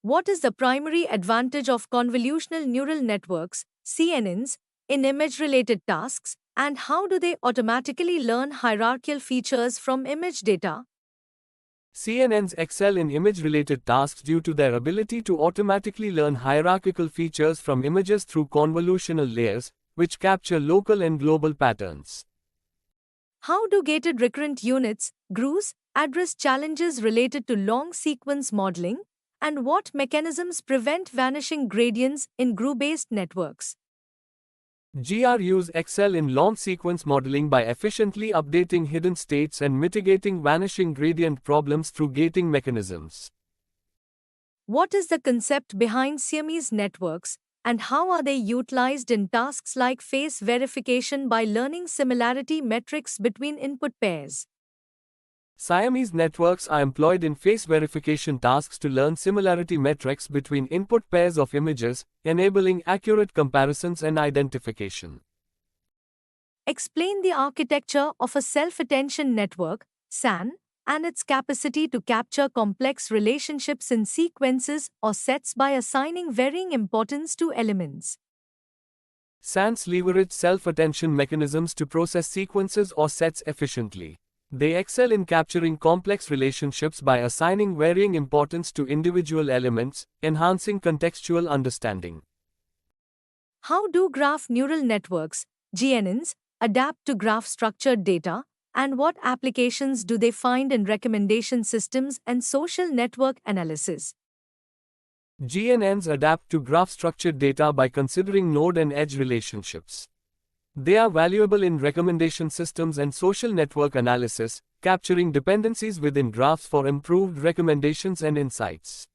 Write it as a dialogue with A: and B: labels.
A: What is the primary advantage of convolutional neural networks, CNNs, in image-related tasks, and how do they automatically learn hierarchical features from image data?
B: CNNs excel in image-related tasks due to their ability to automatically learn hierarchical features from images through convolutional layers, which capture local and global patterns.
A: How do gated recurrent units, GRUs, address challenges related to long sequence modeling, and what mechanisms prevent vanishing gradients in GRU-based networks?
B: GRUs excel in long sequence modeling by efficiently updating hidden states and mitigating vanishing gradient problems through gating mechanisms.
A: What is the concept behind Siamese networks, and how are they utilized in tasks like face verification by learning similarity metrics between input pairs?
B: Siamese networks are employed in face verification tasks to learn similarity metrics between input pairs of images, enabling accurate comparisons and identification.
A: Explain the architecture of a self-attention network, SAN, and its capacity to capture complex relationships in sequences or sets by assigning varying importance to elements.
B: SANs leverage self-attention mechanisms to process sequences or sets efficiently. They excel in capturing complex relationships by assigning varying importance to individual elements, enhancing contextual understanding.
A: How do graph neural networks, GNNs, adapt to graph-structured data, and what applications do they find in recommendation systems and social network analysis?
B: GNNs adapt to graph-structured data by considering node and edge relationships. They are valuable in recommendation systems and social network analysis, capturing dependencies within graphs for improved recommendations and insights.